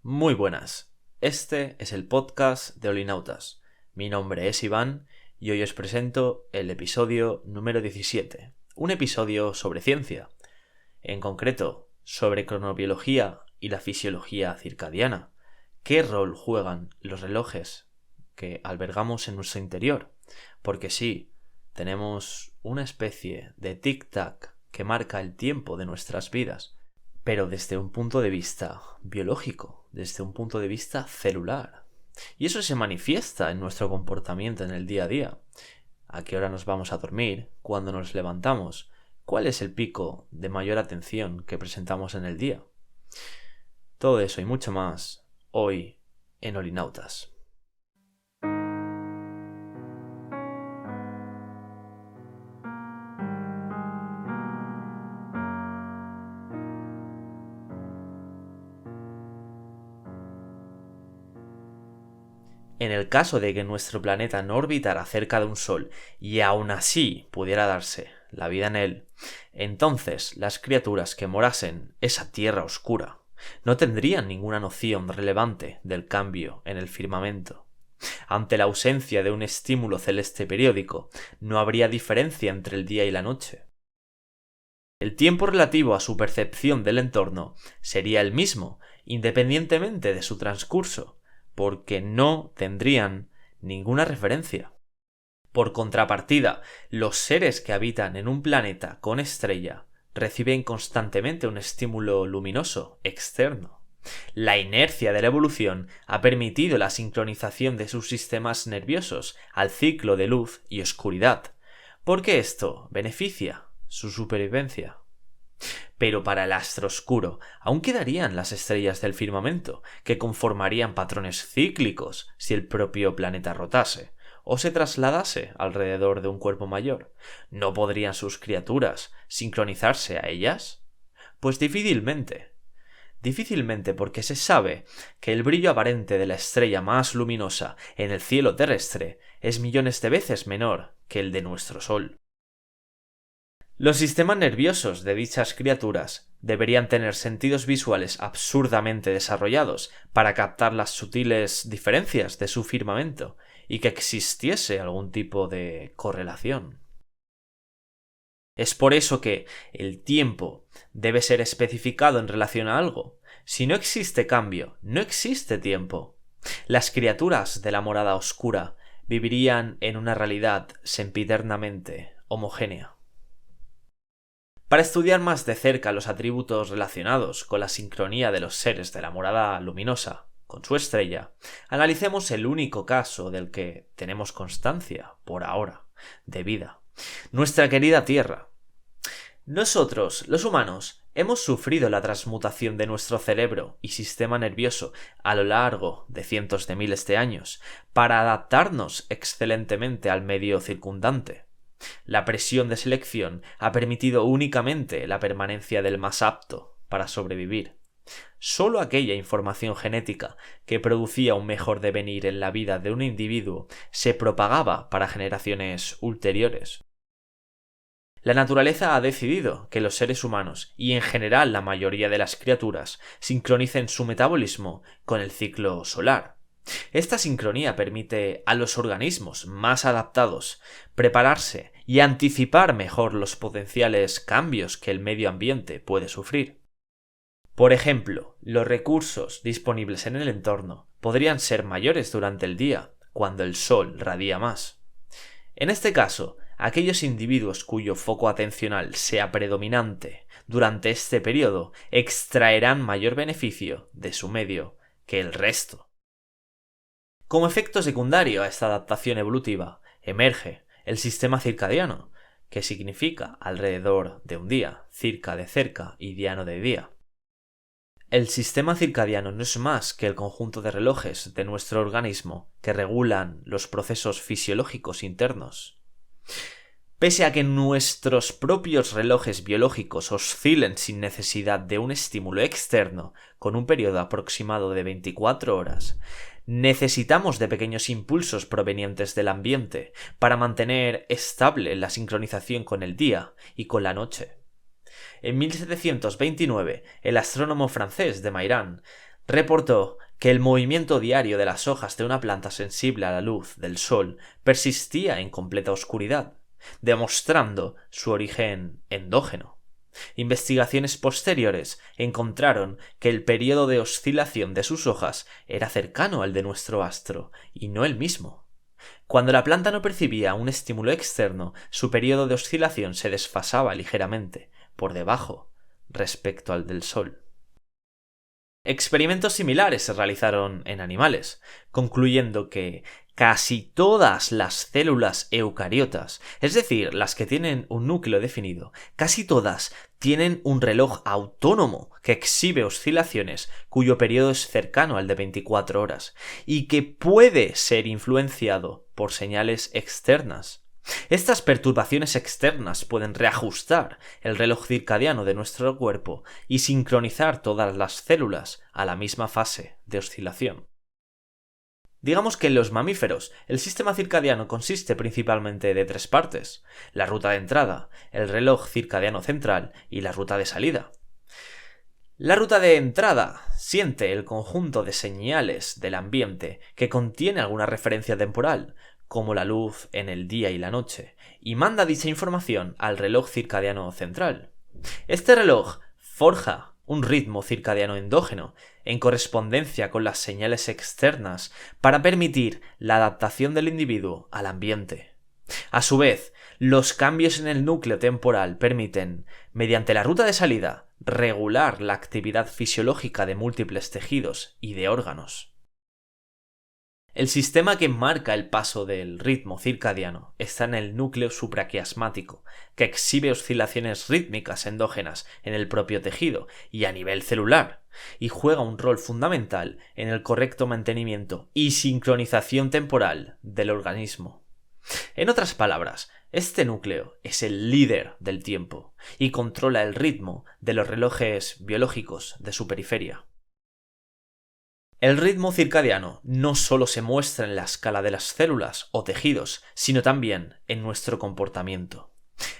Muy buenas, este es el podcast de Olinautas. Mi nombre es Iván y hoy os presento el episodio número 17, un episodio sobre ciencia, en concreto sobre cronobiología y la fisiología circadiana. ¿Qué rol juegan los relojes que albergamos en nuestro interior? Porque sí, tenemos una especie de tic-tac que marca el tiempo de nuestras vidas, pero desde un punto de vista biológico, desde un punto de vista celular. Y eso se manifiesta en nuestro comportamiento en el día a día. ¿A qué hora nos vamos a dormir? ¿Cuándo nos levantamos? ¿Cuál es el pico de mayor atención que presentamos en el día? Todo eso y mucho más hoy en Olinautas. En el caso de que nuestro planeta no orbitara cerca de un Sol y aún así pudiera darse la vida en él, entonces las criaturas que morasen esa tierra oscura no tendrían ninguna noción relevante del cambio en el firmamento. Ante la ausencia de un estímulo celeste periódico, no habría diferencia entre el día y la noche. El tiempo relativo a su percepción del entorno sería el mismo, independientemente de su transcurso, porque no tendrían ninguna referencia. Por contrapartida, los seres que habitan en un planeta con estrella reciben constantemente un estímulo luminoso externo. La inercia de la evolución ha permitido la sincronización de sus sistemas nerviosos al ciclo de luz y oscuridad, porque esto beneficia su supervivencia. Pero para el astro oscuro aún quedarían las estrellas del firmamento, que conformarían patrones cíclicos si el propio planeta rotase o se trasladase alrededor de un cuerpo mayor. ¿No podrían sus criaturas sincronizarse a ellas? Pues difícilmente. Difícilmente, porque se sabe que el brillo aparente de la estrella más luminosa en el cielo terrestre es millones de veces menor que el de nuestro Sol. Los sistemas nerviosos de dichas criaturas deberían tener sentidos visuales absurdamente desarrollados para captar las sutiles diferencias de su firmamento y que existiese algún tipo de correlación. Es por eso que el tiempo debe ser especificado en relación a algo. Si no existe cambio, no existe tiempo. Las criaturas de la morada oscura vivirían en una realidad sempiternamente homogénea. Para estudiar más de cerca los atributos relacionados con la sincronía de los seres de la morada luminosa con su estrella, analicemos el único caso del que tenemos constancia, por ahora, de vida: nuestra querida Tierra. Nosotros, los humanos, hemos sufrido la transmutación de nuestro cerebro y sistema nervioso a lo largo de cientos de miles de años para adaptarnos excelentemente al medio circundante. La presión de selección ha permitido únicamente la permanencia del más apto para sobrevivir. Solo aquella información genética que producía un mejor devenir en la vida de un individuo se propagaba para generaciones ulteriores. La naturaleza ha decidido que los seres humanos, y en general la mayoría de las criaturas, sincronicen su metabolismo con el ciclo solar. Esta sincronía permite a los organismos más adaptados prepararse y anticipar mejor los potenciales cambios que el medio ambiente puede sufrir. Por ejemplo, los recursos disponibles en el entorno podrían ser mayores durante el día, cuando el sol radia más. En este caso, aquellos individuos cuyo foco atencional sea predominante durante este periodo extraerán mayor beneficio de su medio que el resto. Como efecto secundario a esta adaptación evolutiva, emerge el sistema circadiano, que significa alrededor de un día, circa de cerca y diano de día. El sistema circadiano no es más que el conjunto de relojes de nuestro organismo que regulan los procesos fisiológicos internos. Pese a que nuestros propios relojes biológicos oscilen sin necesidad de un estímulo externo, con un periodo aproximado de 24 horas, necesitamos de pequeños impulsos provenientes del ambiente para mantener estable la sincronización con el día y con la noche. En 1729, el astrónomo francés de Mairan reportó que el movimiento diario de las hojas de una planta sensible a la luz del sol persistía en completa oscuridad, demostrando su origen endógeno. Investigaciones posteriores encontraron que el periodo de oscilación de sus hojas era cercano al de nuestro astro, y no el mismo. Cuando la planta no percibía un estímulo externo, su periodo de oscilación se desfasaba ligeramente, por debajo, respecto al del Sol. Experimentos similares se realizaron en animales, concluyendo que casi todas las células eucariotas, es decir, las que tienen un núcleo definido, casi todas tienen un reloj autónomo que exhibe oscilaciones cuyo periodo es cercano al de 24 horas y que puede ser influenciado por señales externas. Estas perturbaciones externas pueden reajustar el reloj circadiano de nuestro cuerpo y sincronizar todas las células a la misma fase de oscilación. Digamos que en los mamíferos el sistema circadiano consiste principalmente de 3 partes: la ruta de entrada, el reloj circadiano central y la ruta de salida. La ruta de entrada siente el conjunto de señales del ambiente que contiene alguna referencia temporal, como la luz en el día y la noche, y manda dicha información al reloj circadiano central. Este reloj forja un ritmo circadiano endógeno en correspondencia con las señales externas para permitir la adaptación del individuo al ambiente. A su vez, los cambios en el núcleo temporal permiten, mediante la ruta de salida, regular la actividad fisiológica de múltiples tejidos y de órganos. El sistema que marca el paso del ritmo circadiano está en el núcleo supraquiasmático, que exhibe oscilaciones rítmicas endógenas en el propio tejido y a nivel celular, y juega un rol fundamental en el correcto mantenimiento y sincronización temporal del organismo. En otras palabras, este núcleo es el líder del tiempo y controla el ritmo de los relojes biológicos de su periferia. El ritmo circadiano no solo se muestra en la escala de las células o tejidos, sino también en nuestro comportamiento.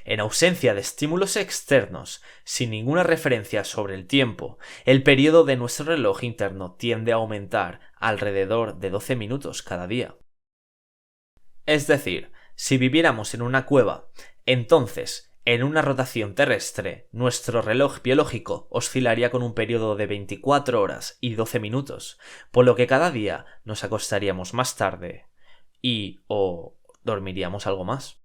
En ausencia de estímulos externos, sin ninguna referencia sobre el tiempo, el periodo de nuestro reloj interno tiende a aumentar alrededor de 12 minutos cada día. Es decir, si viviéramos en una cueva, entonces, en una rotación terrestre, nuestro reloj biológico oscilaría con un periodo de 24 horas y 12 minutos, por lo que cada día nos acostaríamos más tarde o dormiríamos algo más.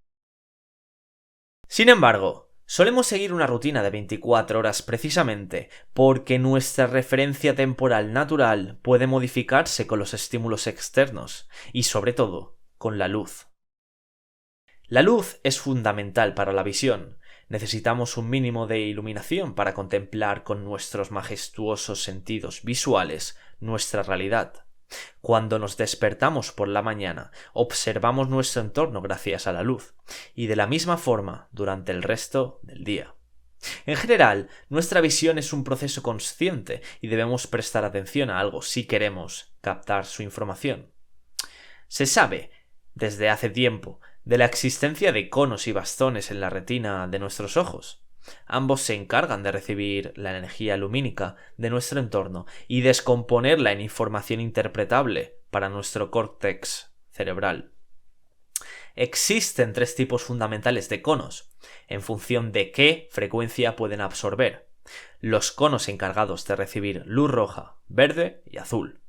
Sin embargo, solemos seguir una rutina de 24 horas precisamente porque nuestra referencia temporal natural puede modificarse con los estímulos externos y, sobre todo, con la luz. La luz es fundamental para la visión. Necesitamos un mínimo de iluminación para contemplar con nuestros majestuosos sentidos visuales nuestra realidad. Cuando nos despertamos por la mañana, observamos nuestro entorno gracias a la luz, y de la misma forma durante el resto del día. En general, nuestra visión es un proceso consciente y debemos prestar atención a algo si queremos captar su información. Se sabe, desde hace tiempo, de la existencia de conos y bastones en la retina de nuestros ojos. Ambos se encargan de recibir la energía lumínica de nuestro entorno y descomponerla en información interpretable para nuestro córtex cerebral. Existen 3 tipos fundamentales de conos, en función de qué frecuencia pueden absorber. Los conos encargados de recibir luz roja, verde y azul.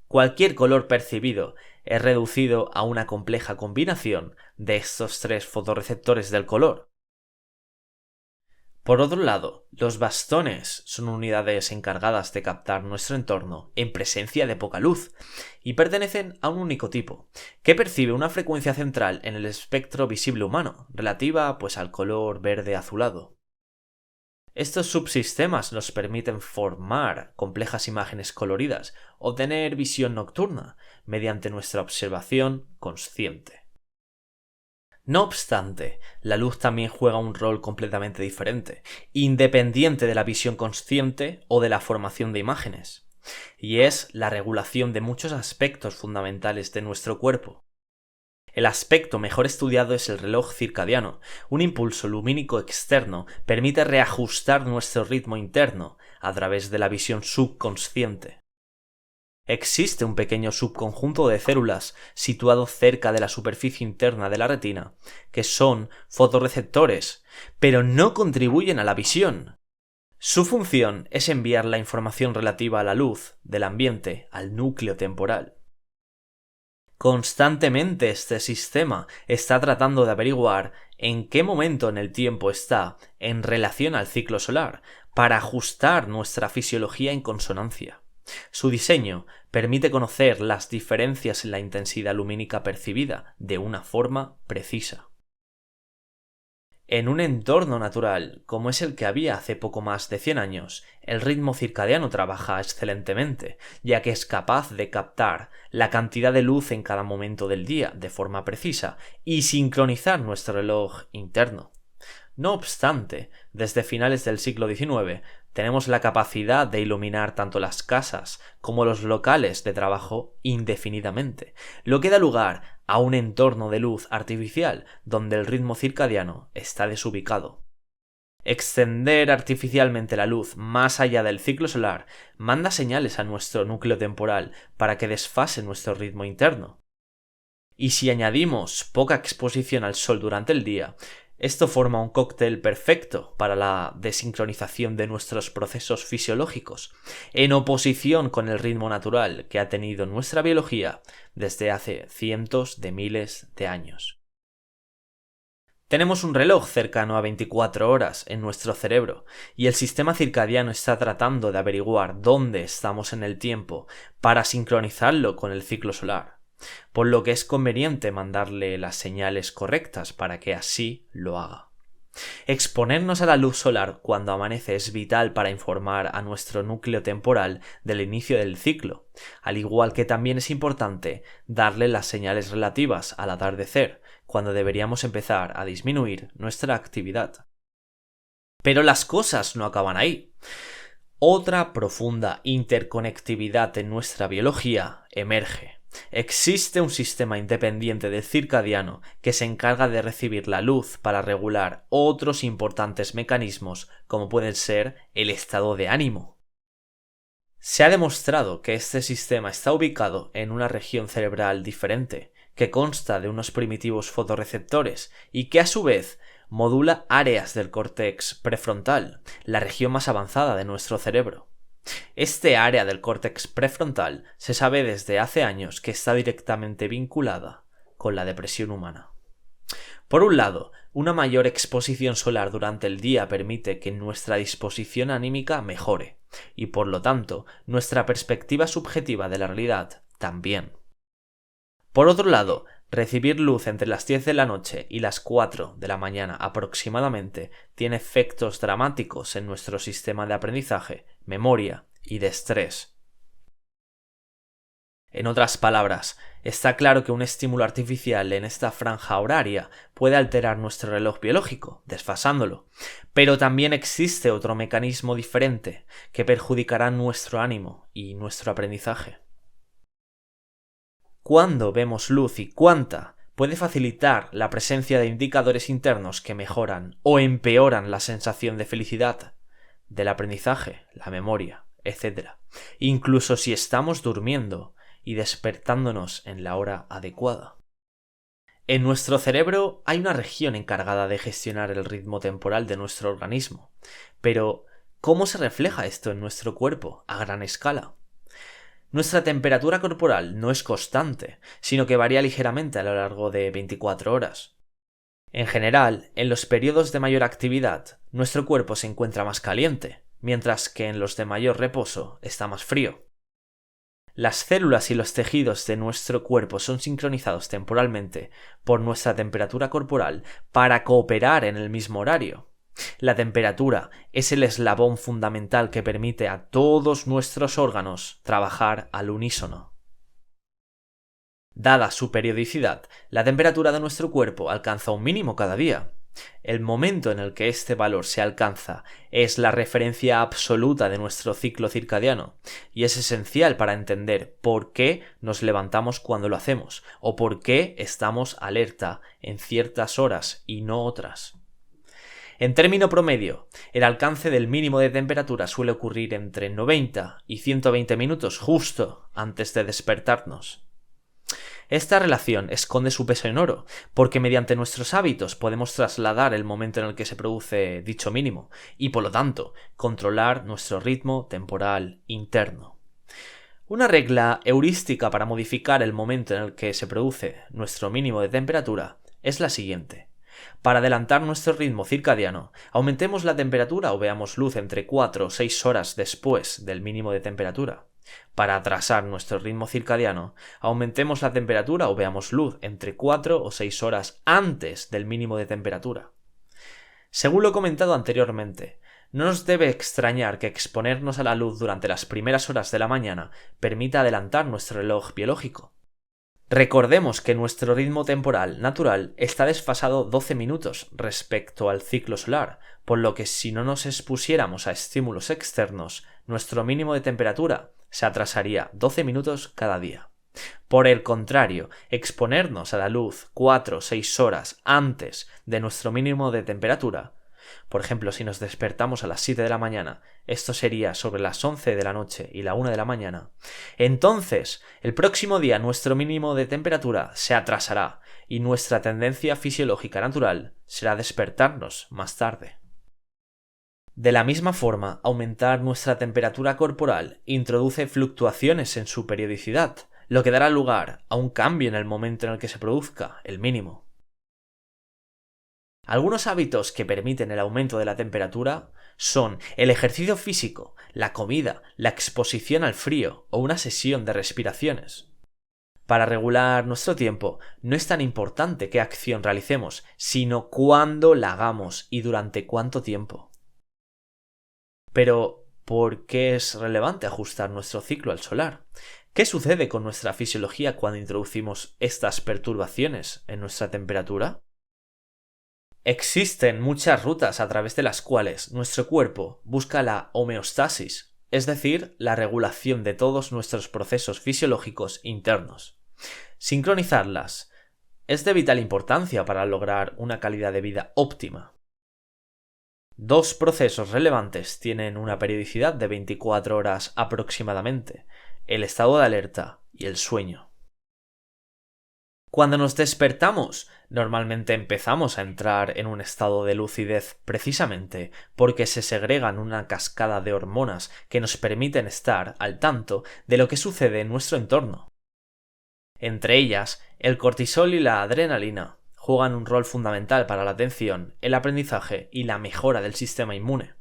Cualquier color percibido es reducido a una compleja combinación de estos 3 fotorreceptores del color. Por otro lado, los bastones son unidades encargadas de captar nuestro entorno en presencia de poca luz y pertenecen a un único tipo, que percibe una frecuencia central en el espectro visible humano, relativa al color verde azulado. Estos subsistemas nos permiten formar complejas imágenes coloridas o tener visión nocturna mediante nuestra observación consciente. No obstante, la luz también juega un rol completamente diferente, independiente de la visión consciente o de la formación de imágenes, y es la regulación de muchos aspectos fundamentales de nuestro cuerpo. El aspecto mejor estudiado es el reloj circadiano. Un impulso lumínico externo permite reajustar nuestro ritmo interno a través de la visión subconsciente. Existe un pequeño subconjunto de células situado cerca de la superficie interna de la retina, que son fotorreceptores, pero no contribuyen a la visión. Su función es enviar la información relativa a la luz del ambiente al núcleo temporal. Constantemente este sistema está tratando de averiguar en qué momento en el tiempo está en relación al ciclo solar, para ajustar nuestra fisiología en consonancia. Su diseño permite conocer las diferencias en la intensidad lumínica percibida de una forma precisa. En un entorno natural, como es el que había hace poco más de 100 años, el ritmo circadiano trabaja excelentemente, ya que es capaz de captar la cantidad de luz en cada momento del día de forma precisa y sincronizar nuestro reloj interno. No obstante, desde finales del siglo XIX tenemos la capacidad de iluminar tanto las casas como los locales de trabajo indefinidamente, lo que da lugar a un entorno de luz artificial donde el ritmo circadiano está desubicado. Extender artificialmente la luz más allá del ciclo solar manda señales a nuestro núcleo temporal para que desfase nuestro ritmo interno. Y si añadimos poca exposición al sol durante el día, esto forma un cóctel perfecto para la desincronización de nuestros procesos fisiológicos, en oposición con el ritmo natural que ha tenido nuestra biología desde hace cientos de miles de años. Tenemos un reloj cercano a 24 horas en nuestro cerebro, y el sistema circadiano está tratando de averiguar dónde estamos en el tiempo para sincronizarlo con el ciclo solar, por lo que es conveniente mandarle las señales correctas para que así lo haga. Exponernos a la luz solar cuando amanece es vital para informar a nuestro núcleo temporal del inicio del ciclo, al igual que también es importante darle las señales relativas al atardecer, cuando deberíamos empezar a disminuir nuestra actividad. Pero las cosas no acaban ahí. Otra profunda interconectividad en nuestra biología emerge. Existe un sistema independiente del circadiano que se encarga de recibir la luz para regular otros importantes mecanismos como pueden ser el estado de ánimo. Se ha demostrado que este sistema está ubicado en una región cerebral diferente, que consta de unos primitivos fotorreceptores y que a su vez modula áreas del córtex prefrontal, la región más avanzada de nuestro cerebro. Este área del córtex prefrontal se sabe desde hace años que está directamente vinculada con la depresión humana. Por un lado, una mayor exposición solar durante el día permite que nuestra disposición anímica mejore, y por lo tanto, nuestra perspectiva subjetiva de la realidad también. Por otro lado, recibir luz entre las 10 de la noche y las 4 de la mañana aproximadamente tiene efectos dramáticos en nuestro sistema de aprendizaje, memoria y de estrés. En otras palabras, está claro que un estímulo artificial en esta franja horaria puede alterar nuestro reloj biológico, desfasándolo, pero también existe otro mecanismo diferente que perjudicará nuestro ánimo y nuestro aprendizaje. Cuándo vemos luz y cuánta puede facilitar la presencia de indicadores internos que mejoran o empeoran la sensación de felicidad, del aprendizaje, la memoria, etc. Incluso si estamos durmiendo y despertándonos en la hora adecuada. En nuestro cerebro hay una región encargada de gestionar el ritmo temporal de nuestro organismo, pero ¿cómo se refleja esto en nuestro cuerpo a gran escala? Nuestra temperatura corporal no es constante, sino que varía ligeramente a lo largo de 24 horas. En general, en los periodos de mayor actividad, nuestro cuerpo se encuentra más caliente, mientras que en los de mayor reposo está más frío. Las células y los tejidos de nuestro cuerpo son sincronizados temporalmente por nuestra temperatura corporal para cooperar en el mismo horario. La temperatura es el eslabón fundamental que permite a todos nuestros órganos trabajar al unísono. Dada su periodicidad, la temperatura de nuestro cuerpo alcanza un mínimo cada día. El momento en el que este valor se alcanza es la referencia absoluta de nuestro ciclo circadiano y es esencial para entender por qué nos levantamos cuando lo hacemos o por qué estamos alerta en ciertas horas y no otras. En término promedio, el alcance del mínimo de temperatura suele ocurrir entre 90 y 120 minutos justo antes de despertarnos. Esta relación esconde su peso en oro, porque mediante nuestros hábitos podemos trasladar el momento en el que se produce dicho mínimo y, por lo tanto, controlar nuestro ritmo temporal interno. Una regla heurística para modificar el momento en el que se produce nuestro mínimo de temperatura es la siguiente. Para adelantar nuestro ritmo circadiano, aumentemos la temperatura o veamos luz entre 4 o 6 horas después del mínimo de temperatura. Para atrasar nuestro ritmo circadiano, aumentemos la temperatura o veamos luz entre 4 o 6 horas antes del mínimo de temperatura. Según lo comentado anteriormente, no nos debe extrañar que exponernos a la luz durante las primeras horas de la mañana permita adelantar nuestro reloj biológico. Recordemos que nuestro ritmo temporal natural está desfasado 12 minutos respecto al ciclo solar, por lo que si no nos expusiéramos a estímulos externos, nuestro mínimo de temperatura se atrasaría 12 minutos cada día. Por el contrario, exponernos a la luz 4 o 6 horas antes de nuestro mínimo de temperatura, por ejemplo, si nos despertamos a las 7 de la mañana, esto sería sobre las 11 de la noche y la 1 de la mañana, entonces el próximo día nuestro mínimo de temperatura se atrasará y nuestra tendencia fisiológica natural será despertarnos más tarde. De la misma forma, aumentar nuestra temperatura corporal introduce fluctuaciones en su periodicidad, lo que dará lugar a un cambio en el momento en el que se produzca el mínimo. Algunos hábitos que permiten el aumento de la temperatura son el ejercicio físico, la comida, la exposición al frío o una sesión de respiraciones. Para regular nuestro tiempo, no es tan importante qué acción realicemos, sino cuándo la hagamos y durante cuánto tiempo. Pero, ¿por qué es relevante ajustar nuestro ciclo al solar? ¿Qué sucede con nuestra fisiología cuando introducimos estas perturbaciones en nuestra temperatura? Existen muchas rutas a través de las cuales nuestro cuerpo busca la homeostasis, es decir, la regulación de todos nuestros procesos fisiológicos internos. Sincronizarlas es de vital importancia para lograr una calidad de vida óptima. Dos procesos relevantes tienen una periodicidad de 24 horas aproximadamente: el estado de alerta y el sueño. Cuando nos despertamos, normalmente empezamos a entrar en un estado de lucidez precisamente porque se segregan una cascada de hormonas que nos permiten estar al tanto de lo que sucede en nuestro entorno. Entre ellas, el cortisol y la adrenalina juegan un rol fundamental para la atención, el aprendizaje y la mejora del sistema inmune.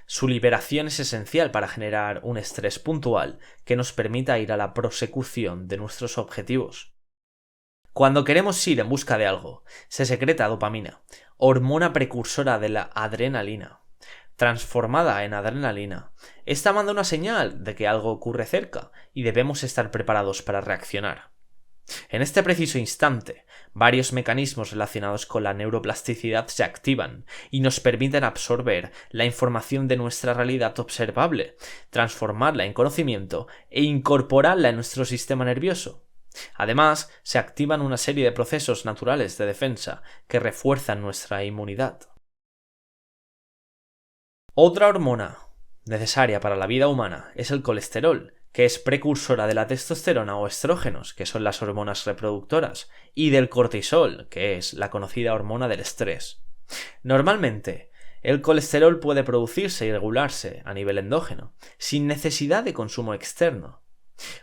Su liberación es esencial para generar un estrés puntual que nos permita ir a la prosecución de nuestros objetivos. Cuando queremos ir en busca de algo, se secreta dopamina, hormona precursora de la adrenalina. Transformada en adrenalina, esta manda una señal de que algo ocurre cerca y debemos estar preparados para reaccionar. En este preciso instante, varios mecanismos relacionados con la neuroplasticidad se activan y nos permiten absorber la información de nuestra realidad observable, transformarla en conocimiento e incorporarla en nuestro sistema nervioso. Además, se activan una serie de procesos naturales de defensa que refuerzan nuestra inmunidad. Otra hormona necesaria para la vida humana es el colesterol, que es precursora de la testosterona o estrógenos, que son las hormonas reproductoras, y del cortisol, que es la conocida hormona del estrés. Normalmente, el colesterol puede producirse y regularse a nivel endógeno, sin necesidad de consumo externo.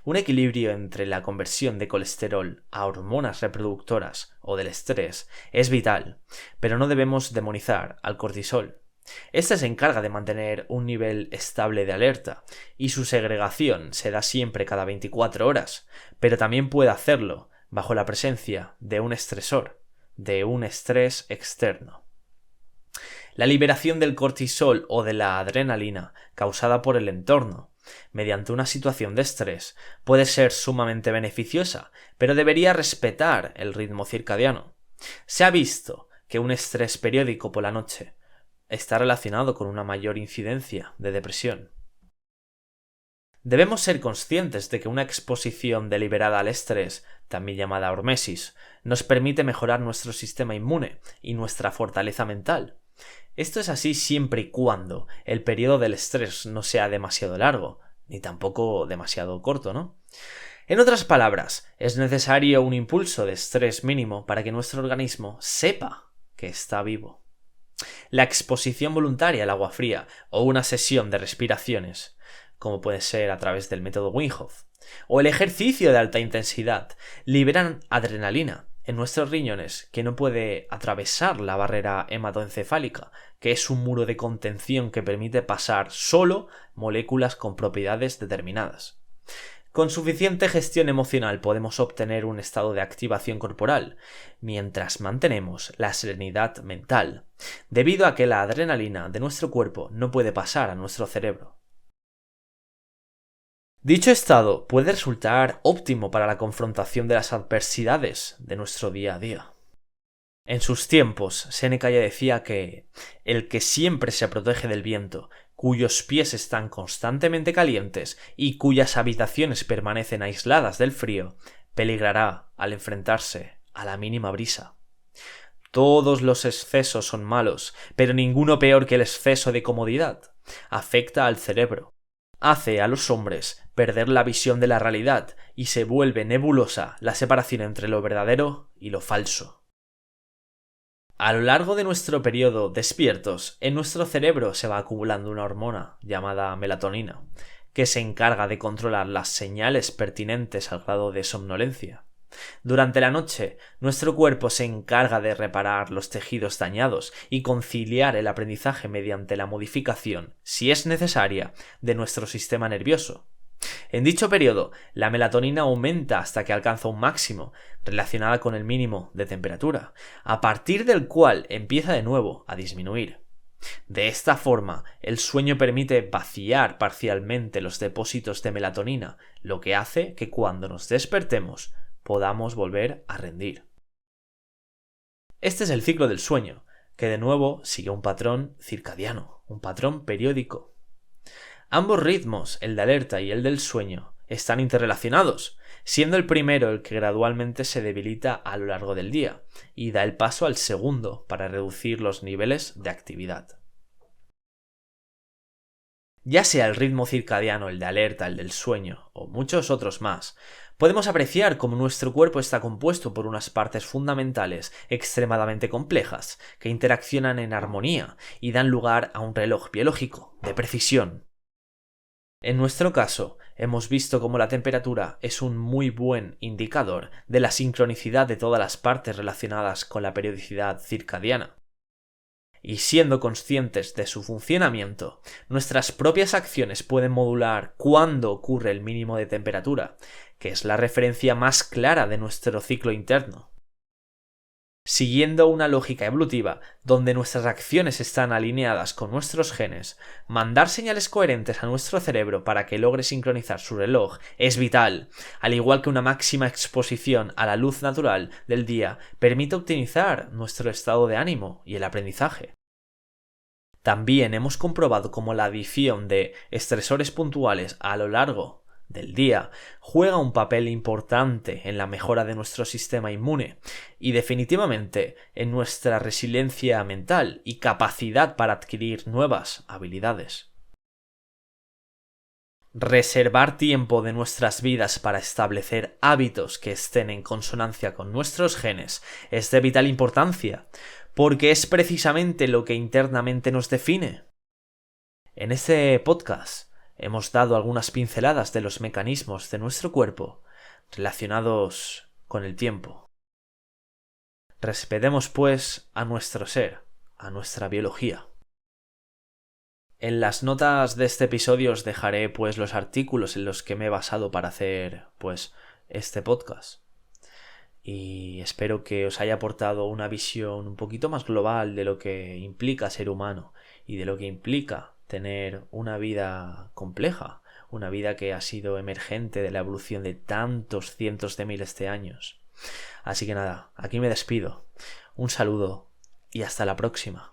Un equilibrio entre la conversión de colesterol a hormonas reproductoras o del estrés es vital, pero no debemos demonizar al cortisol. Este se encarga de mantener un nivel estable de alerta y su segregación se da siempre cada 24 horas, pero también puede hacerlo bajo la presencia de un estresor, de un estrés externo. La liberación del cortisol o de la adrenalina causada por el entorno mediante una situación de estrés puede ser sumamente beneficiosa, pero debería respetar el ritmo circadiano. Se ha visto que un estrés periódico por la noche está relacionado con una mayor incidencia de depresión. Debemos ser conscientes de que una exposición deliberada al estrés, también llamada hormesis, nos permite mejorar nuestro sistema inmune y nuestra fortaleza mental. Esto es así siempre y cuando el periodo del estrés no sea demasiado largo, ni tampoco demasiado corto, ¿no? En otras palabras, es necesario un impulso de estrés mínimo para que nuestro organismo sepa que está vivo. La exposición voluntaria al agua fría o una sesión de respiraciones, como puede ser a través del método Wim Hof, o el ejercicio de alta intensidad, liberan adrenalina en nuestros riñones que no puede atravesar la barrera hematoencefálica, que es un muro de contención que permite pasar solo moléculas con propiedades determinadas. Con suficiente gestión emocional podemos obtener un estado de activación corporal, mientras mantenemos la serenidad mental, debido a que la adrenalina de nuestro cuerpo no puede pasar a nuestro cerebro. Dicho estado puede resultar óptimo para la confrontación de las adversidades de nuestro día a día. En sus tiempos, Séneca ya decía que el que siempre se protege del viento, cuyos pies están constantemente calientes y cuyas habitaciones permanecen aisladas del frío, peligrará al enfrentarse a la mínima brisa. Todos los excesos son malos, pero ninguno peor que el exceso de comodidad. Afecta al cerebro. Hace a los hombres perder la visión de la realidad y se vuelve nebulosa la separación entre lo verdadero y lo falso. A lo largo de nuestro periodo despiertos, en nuestro cerebro se va acumulando una hormona llamada melatonina, que se encarga de controlar las señales pertinentes al grado de somnolencia. Durante la noche, nuestro cuerpo se encarga de reparar los tejidos dañados y conciliar el aprendizaje mediante la modificación, si es necesaria, de nuestro sistema nervioso. En dicho periodo, la melatonina aumenta hasta que alcanza un máximo, relacionada con el mínimo de temperatura, a partir del cual empieza de nuevo a disminuir. De esta forma, el sueño permite vaciar parcialmente los depósitos de melatonina, lo que hace que cuando nos despertemos podamos volver a rendir. Este es el ciclo del sueño, que de nuevo sigue un patrón circadiano, un patrón periódico. Ambos ritmos, el de alerta y el del sueño, están interrelacionados, siendo el primero el que gradualmente se debilita a lo largo del día y da el paso al segundo para reducir los niveles de actividad. Ya sea el ritmo circadiano, el de alerta, el del sueño o muchos otros más, podemos apreciar cómo nuestro cuerpo está compuesto por unas partes fundamentales extremadamente complejas que interaccionan en armonía y dan lugar a un reloj biológico de precisión. En nuestro caso, hemos visto cómo la temperatura es un muy buen indicador de la sincronicidad de todas las partes relacionadas con la periodicidad circadiana. Y siendo conscientes de su funcionamiento, nuestras propias acciones pueden modular cuándo ocurre el mínimo de temperatura, que es la referencia más clara de nuestro ciclo interno. Siguiendo una lógica evolutiva donde nuestras acciones están alineadas con nuestros genes, mandar señales coherentes a nuestro cerebro para que logre sincronizar su reloj es vital, al igual que una máxima exposición a la luz natural del día permite optimizar nuestro estado de ánimo y el aprendizaje. También hemos comprobado cómo la adición de estresores puntuales a lo largo del día juega un papel importante en la mejora de nuestro sistema inmune y definitivamente en nuestra resiliencia mental y capacidad para adquirir nuevas habilidades. Reservar tiempo de nuestras vidas para establecer hábitos que estén en consonancia con nuestros genes es de vital importancia, porque es precisamente lo que internamente nos define. En este podcast hemos dado algunas pinceladas de los mecanismos de nuestro cuerpo relacionados con el tiempo. Respetemos, pues, a nuestro ser, a nuestra biología. En las notas de este episodio os dejaré, pues, los artículos en los que me he basado para hacer, pues, este podcast. Y espero que os haya aportado una visión un poquito más global de lo que implica ser humano y de lo que implica tener una vida compleja, una vida que ha sido emergente de la evolución de tantos cientos de miles de años. Así que nada, aquí me despido. Un saludo y hasta la próxima.